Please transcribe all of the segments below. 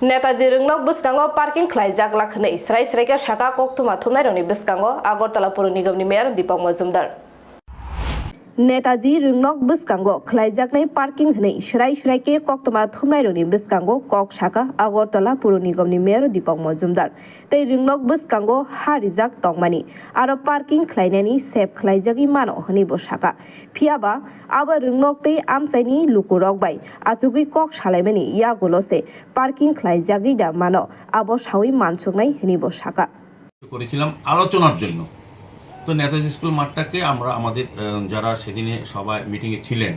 Netaji रंगनक बसकांगो parking खलाइजाक लाखनै स्राय स्रायके साका कक्तुमा थुमनायरनि बसकांगो आगरतला पुर निगमनि mayor दीपक Majumdar Netaji रंगनक बसकांगो खलाइजाकनै parking हनै स्राय स्रायके कक्तुमा थुमनायरनि बसकांगो कक साका आगरतला पुर निगमनि मेयर दीपक मजुमदार तै रंगनक बसकांगो हा रिजाक तंगमानि आरो पार्किंग खलायनायनि सेब खलाइजाकि मानो हनै बसाका फियाबा आबा रंगनक तै आमसाइनि लुकुरक बाय आचुगि कक सालायमानि यागुलसे पार्किंग खलाइजाकि दा मानो आबो सावि मानसुकनाय हनै बसाका করেছিলাম আলোচনার জন্য। তো নেতাজি স্কুল মাঠটাকে আমরা আমাদের যারা সেদিনে সবাই মিটিংয়ে ছিলেন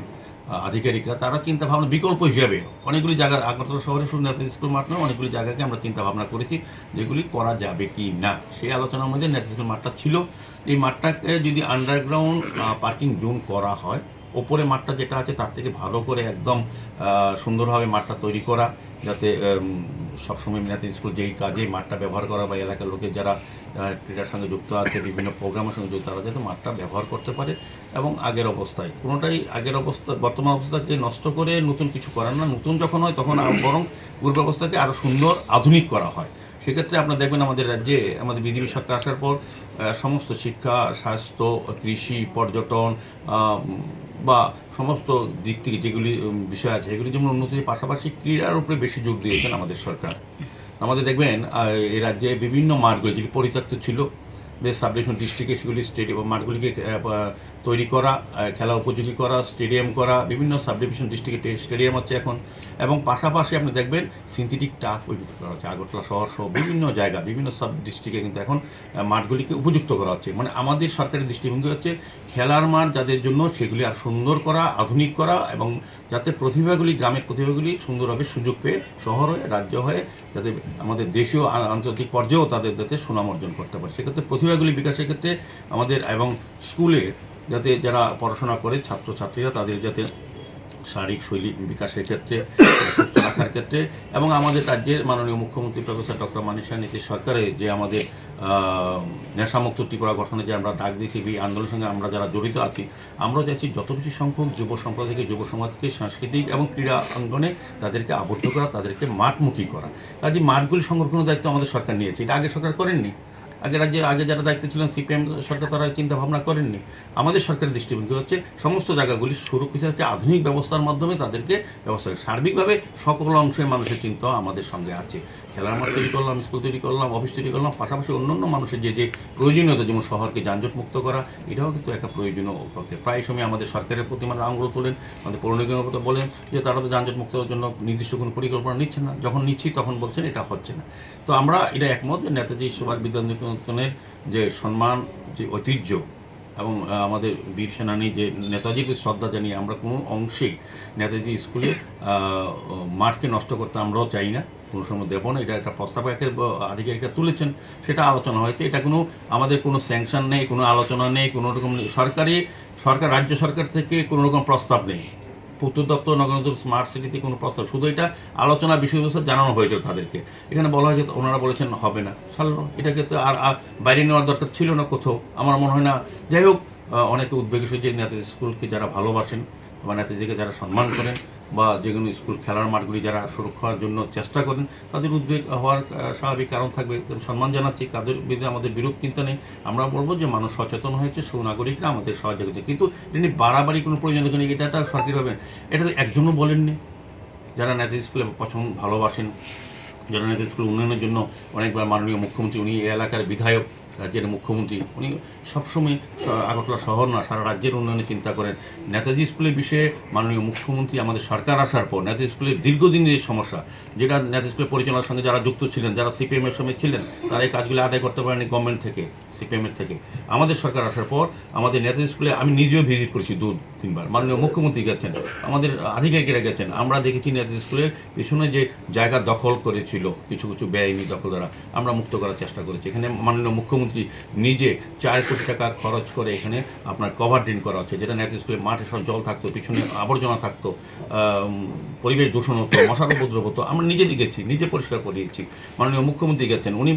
আধিকারিকরা তারা চিন্তা ভাবনা বিকল্প হিসাবে অনেকগুলি জায়গা আগরতলা শহরে শুধু নেতাজি স্কুল মাঠ নয় অনেকগুলি জায়গাকে আমরা চিন্তা ভাবনা করেছি যেগুলি করা যাবে কি না। সেই আলোচনার মধ্যে নেতাজি স্কুল মাঠটা ছিল। এই মাঠটাকে যদি আন্ডারগ্রাউন্ড পার্কিং জোন করা হয়, ওপরে মাঠটা যেটা আছে তার থেকে ভালো করে একদম সুন্দরভাবে মাঠটা তৈরি করা, যাতে সবসময় নেতাজি স্কুল যেই কাজে মাঠটা ব্যবহার করা বা এলাকার লোকের যারা ক্রীড়ার সঙ্গে যুক্ত আছে বিভিন্ন প্রোগ্রামের সঙ্গে যুক্ত তারা যাতে মাঠটা ব্যবহার করতে পারে এবং আগের অবস্থায় কোনোটাই আগের অবস্থা বর্তমান অবস্থাকে নষ্ট করে নতুন কিছু করার না, নতুন যখন হয় তখন বরং পূর্ব অবস্থাকে আরও সুন্দর আধুনিক করা হয়। সেক্ষেত্রে আপনারা দেখবেন আমাদের রাজ্যে আমাদের বিজেপি সরকার আসার পর সমস্ত শিক্ষা, স্বাস্থ্য, কৃষি, পর্যটন বা সমস্ত দিক থেকে যেগুলি বিষয় আছে সেগুলি যেমন উন্নতির পাশাপাশি ক্রীড়ার উপরে বেশি জোর দিয়েছেন আমাদের সরকার। আমাদের দেখবেন এই রাজ্যে বিভিন্ন মাঠগুলি যেগুলি পরিত্যক্ত ছিল বেশ সাব ডিভিশন ডিস্ট্রিক্টে সেগুলি স্টেডিয়াম মাঠগুলিকে তৈরি করা, খেলা উপযোগী করা, স্টেডিয়াম করা, বিভিন্ন সাব ডিভিশন ডিস্ট্রিক্টে স্টেডিয়াম হচ্ছে এখন। এবং পাশাপাশি আপনি দেখবেন সিনথেটিক টার্ফ উপযুক্ত করা হচ্ছে আগরতলা শহর সহ বিভিন্ন জায়গা বিভিন্ন সাব ডিস্ট্রিক্টে কিন্তু এখন মাঠগুলিকে উপযুক্ত করা হচ্ছে। মানে আমাদের সরকারের দৃষ্টিভঙ্গি হচ্ছে খেলার মাঠ যাদের জন্য সেগুলি আর সুন্দর করা, আধুনিক করা এবং যাতে প্রতিভাগুলি গ্রামের প্রতিভাগুলি সুন্দরভাবে সুযোগ পেয়ে শহর হয়ে রাজ্য হয়ে যাতে আমাদের দেশীয় আন্তর্জাতিক পর্যায়েও তাদের যাতে সুনাম অর্জন করতে পারে। সেক্ষেত্রে প্রতিভাগুলি বিকাশের ক্ষেত্রে আমাদের এবং স্কুলে যাতে যারা পড়াশোনা করে ছাত্রছাত্রীরা তাদের যাতে শারীরিক শৈলী বিকাশের ক্ষেত্রে সুস্থ রাখার ক্ষেত্রে এবং আমাদের রাজ্যের মাননীয় মুখ্যমন্ত্রী প্রফেসর ডক্টর মানিক সাহা নীতিশ সরকারের যে আমাদের নেশামুক্ত ত্রিপুরা গঠনে যে আমরা ডাক দিয়েছি এই আন্দোলনের সঙ্গে আমরা যারা জড়িত আছি, আমরাও চাইছি যত বেশি সংখ্যক যুব সম্প্রদায়কে যুব সমাজকে সাংস্কৃতিক এবং ক্রীড়া অঙ্গনে তাদেরকে আবদ্ধ করা, তাদেরকে মাঠমুখী করা। কাজে মাঠগুলি সংরক্ষণের দায়িত্ব আমাদের সরকার নিয়েছে, এটা আগে সরকার করেননি। আগে যারা দায়িত্বে ছিলেন সিপিএম সরকার তারা চিন্তা ভাবনা করেননি। আমাদের সরকারের দৃষ্টিভঙ্গি হচ্ছে সমস্ত জায়গাগুলি সুরক্ষিত রাখতে আধুনিক ব্যবস্থার মাধ্যমে তাদেরকে ব্যবস্থা সার্বিকভাবে সকল অংশের মানুষের চিন্তা আমাদের সঙ্গে আছে। খেলার মাঠ তৈরি করলাম, স্কুল তৈরি করলাম, অফিস তৈরি করলাম, পাশাপাশি অন্যান্য মানুষের যে প্রয়োজনীয়তা যেমন শহরকে যানজট মুক্ত করা, এটাও কিন্তু একটা প্রয়োজনীয় পক্ষে। প্রায় সময় আমাদের সরকারের প্রতি মানে আঙুল তোলেন, আমাদের পৌর নিগমের কথা বলেন যে তারা তো যানজট মুক্তের জন্য নির্দিষ্ট কোনো পরিকল্পনা নিচ্ছেন না, যখন নিচ্ছি তখন বলছেন এটা হচ্ছে না। তো আমরা এটা একমত নেতাজি সুভাষ বিদ্যানিকেতনের যে সম্মান, যে ঐতিহ্য এবং আমাদের বীর সেনানী যে নেতাজিকে শ্রদ্ধা জানিয়ে আমরা কোনো অংশেই নেতাজি স্কুলে মাঠকে নষ্ট করতে আমরাও চাই না, কোনো সময় দেবো না। এটা একটা প্রস্তাব আধিকারিকরা তুলেছেন, সেটা আলোচনা হয়েছে। এটা কোনো আমাদের কোনো স্যাংশন নেই, কোনো আলোচনা নেই, কোনো রকম সরকার রাজ্য সরকার থেকে কোনো রকম প্রস্তাব নেই। পূর্ত দপ্তর নগর স্মার্ট সিটিতে কোনো প্রস্তাব, শুধু এটা আলোচনা বিষয়বস্তু জানানো হয়েছিল তাদেরকে। এখানে বলা হয়েছে ওনারা বলেছেন হবে না, ছাড়লো। এটাকে তো আর বাইরে নেওয়ার দরকার ছিল না কোথাও, আমার মনে হয় না। যাই হোক, অনেকে উদ্বেগী যে নেতাজি স্কুলকে যারা ভালোবাসেন বা নেতাজিকে যারা সম্মান করেন বা যে কোনো স্কুল খেলার মাঠগুলি যারা সুরক্ষার জন্য চেষ্টা করেন তাদের উদ্বেগ হওয়ার স্বাভাবিক কারণ থাকবে। সম্মান জানাচ্ছি, তাদের বিরুদ্ধে আমাদের বিরোধ চিন্তা নেই। আমরা বলবো যে মানুষ সচেতন হয়েছে, সুনাগরিকরা আমাদের সহযোগিতা, কিন্তু এমনি বাড়াবাড়ি কোনো প্রয়োজন নেই। এটা সরকারিভাবে এটা তো একজনও বলেননি। যারা নেতাজি স্কুলে ভালোবাসেন, যারা নেতাজি স্কুল উন্নয়নের জন্য অনেকবার মাননীয় মুখ্যমন্ত্রী, উনি এই এলাকার বিধায়ক, রাজ্যের মুখ্যমন্ত্রী, উনি সবসময় আগরতলা শহর না সারা রাজ্যের উন্নয়নে চিন্তা করেন। নেতাজি স্কুলের বিষয়ে মাননীয় মুখ্যমন্ত্রী আমাদের সরকার আসার পর নেতাজি স্কুলের দীর্ঘদিনের সমস্যা, যেটা নেতাজি স্কুলের পরিচালনার সঙ্গে যারা যুক্ত ছিলেন, যারা সিপিএমের সময় ছিলেন, তারা এই কাজগুলো আদায় করতে পারেনি গভর্নমেন্ট থেকে, সিপিএমের থেকে। আমাদের সরকার আসার পর আমাদের নেতাজি স্কুলে আমি নিজেও ভিজিট করেছি 2-3 বার, মাননীয় মুখ্যমন্ত্রী গেছেন, আমাদের আধিকারিকেরা গেছেন। আমরা দেখেছি নেতাজি স্কুলের পিছনে যে জায়গা দখল করেছিল কিছু কিছু বেআইনি দখল দ্বারা, আমরা মুক্ত করার চেষ্টা করেছি। এখানে মাননীয় মুখ্যমন্ত্রী নিজে 4 কোটি টাকা খরচ করে এখানে আপনার কভার ড্রেন করা হচ্ছে, যেটা নেতাজি স্কুলের মাঠে সব জল থাকতো, পিছনে আবর্জনা থাকতো, পরিবেশ দূষণ হতো, মশার উপদ্রব হতো। আমরা নিজে গেছি, নিজে পরিষ্কার করিয়েছি। মাননীয় মুখ্যমন্ত্রী গেছেন, উনি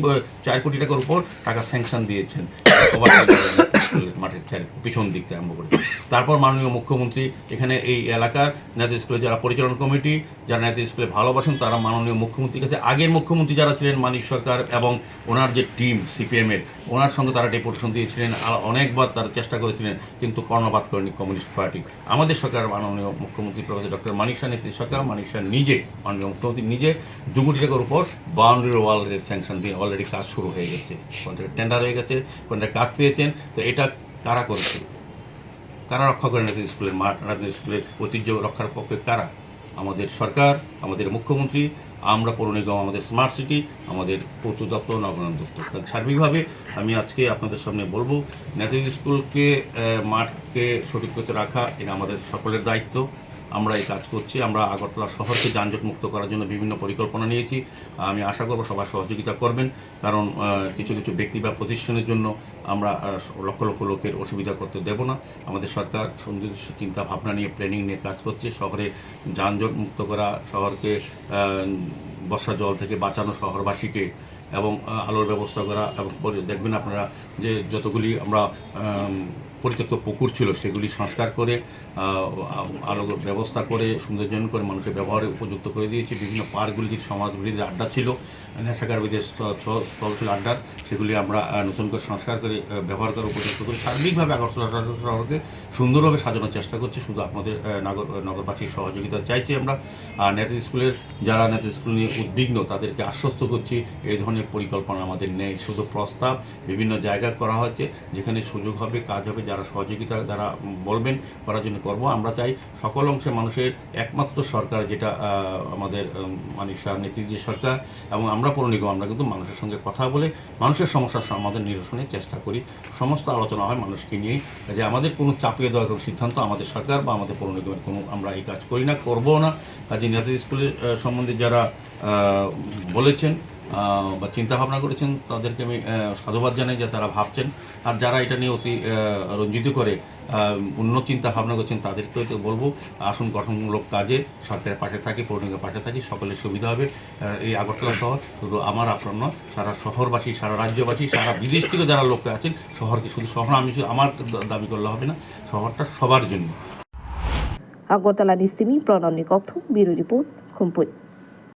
4 কোটি টাকার উপর টাকা স্যাংশন দিয়েছেন কভার ড্রেন। স্কুলের মাঠের পিছন দিক থেকে আরম্ভ করে। তারপর মাননীয় মুখ্যমন্ত্রী এখানে এই এলাকার নেতাজি স্কুলের যারা পরিচালনা কমিটি, যারা নেতাজি স্কুলে ভালোবাসেন, তারা মাননীয় মুখ্যমন্ত্রীর কাছে আগের মুখ্যমন্ত্রী যারা ছিলেন মানিক সরকার এবং ওনার যে টিম সিপিএমের, ওনার সঙ্গে তারা ডেপুটেশন দিয়েছিলেন, আর অনেকবার তারা চেষ্টা করেছিলেন, কিন্তু কর্ণপাত করেনি কমিউনিস্ট পার্টি। আমাদের সরকার মাননীয় মুখ্যমন্ত্রী প্রফেসর ডক্টর মানিক শাহ নেতৃত্বের সরকার, মানিক শাহ নিজে, মাননীয় মুখ্যমন্ত্রী নিজে 2 কোটি টাকার উপর বাউন্ডারি ওয়ালের স্যাংশন দিয়ে অলরেডি কাজ শুরু হয়ে গেছে, টেন্ডার হয়ে গেছে, কোনটা কাজ পেয়েছেন। তো এটা কারা করেছে, কারা রক্ষা করে নেতাজি স্কুলের মাঠ, নেতাজি স্কুলের ঐতিহ্য রক্ষার পক্ষে কারা? আমাদের সরকার, আমাদের মুখ্যমন্ত্রী, আমরা পৌর নিগম, আমাদের স্মার্ট সিটি, আমাদের পূর্ত দপ্তর, নগরায়ণ দপ্তর। সার্বিকভাবে আমি আজকে আপনাদের সামনে বলবো, নেতাজি স্কুলকে মাঠকে সঠিক করতে রাখা এটা আমাদের সকলের দায়িত্ব। আমরা এই কাজ করছি। আমরা আগরতলা শহরকে যানজট মুক্ত করার জন্য বিভিন্ন পরিকল্পনা নিয়েছি। আমি আশা করব সবার সহযোগিতা করবেন, কারণ কিছু কিছু ব্যক্তি বা প্রতিষ্ঠানের জন্য আমরা লক্ষ লক্ষ লোকের অসুবিধা করতে দেব না। আমাদের সরকার সুনির্দিষ্ট চিন্তা ভাবনা নিয়ে, প্ল্যানিং নিয়ে কাজ করছে। শহরে যানজট মুক্ত করা, শহরকে বর্ষা জল থেকে বাঁচানো শহরবাসীকে, এবং আলোর ব্যবস্থা করা। এবং দেখবেন আপনারা যে যতগুলি আমরা পরিত্যক্ত পুকুর ছিল সেগুলি সংস্কার করে আলোর ব্যবস্থা করে সৌন্দর্যায়ন করে মানুষের ব্যবহারে উপযুক্ত করে দিয়েছি। বিভিন্ন পার্কগুলি যে সমাজবিরোধী আড্ডা ছিল, নেশাকারীদের স্থল ছিল আড্ডার, সেগুলি আমরা নতুন করে সংস্কার করে ব্যবহার করার উপযুক্ত করে সার্বিকভাবে আগরতলা শহরকে সুন্দরভাবে সাজানোর চেষ্টা করছি। শুধু আপনাদের নগরবাসীর সহযোগিতা চাইছি আমরা। আর নেতাজি স্কুলের যারা নেতাজি স্কুল নিয়ে উদ্বিগ্ন, তাদেরকে আশ্বস্ত করছি এই ধরনের পরিকল্পনা আমাদের নেই। শুধু প্রস্তাব বিভিন্ন জায়গায় করা হয়েছে, যেখানে সুযোগ হবে, কাজ হবে, যারা সহযোগিতা যারা বলবেন করার জন্য করব। আমরা চাই সকল অংশে মানুষের একমাত্র সরকার যেটা আমাদের মানিক শাহ নেতৃত্বের সরকার, এবং আমরা পৌর নিগম, আমরা কিন্তু মানুষের সঙ্গে কথা বলে মানুষের সমস্যার সমাধান নিরসনের চেষ্টা করি। সমস্ত আলোচনা হয় মানুষকে নিয়ে, যে আমাদের কোনো চাপিয়ে দেওয়ার কোনো সিদ্ধান্ত আমাদের সরকার বা আমাদের পৌর নিগমের কোনো, আমরা এই কাজ করি না, করবো না। কাজে নেতাজি স্কুলের সম্বন্ধে যারা বলেছেন বা চিন্তা ভাবনা করেছেন, তাদেরকে আমি সাধুবাদ জানাই যে তারা ভাবছেন। আর যারা এটা নিয়ে অতি রঞ্জিত করে অন্য চিন্তা ভাবনা করছেন, তাদেরকেও তো বলবো, আসুন গঠনমূলক কাজে সরকারের পাশে থাকি, পৌর নিগমের পাশে থাকি, সকলের সুবিধা হবে। এই আগরতলা শহর শুধু আমার আপনার নয়, সারা শহরবাসী, সারা রাজ্যবাসী, সারা বিদেশ থেকে যারা লোক আছেন, শহরকে শুধু শহর আমি আমার দাবি করলে হবে না, শহরটা সবার জন্য। আগরতলা নিসিমি প্রণব নিকথ, ব্যুরো রিপোর্ট, খুমপুই।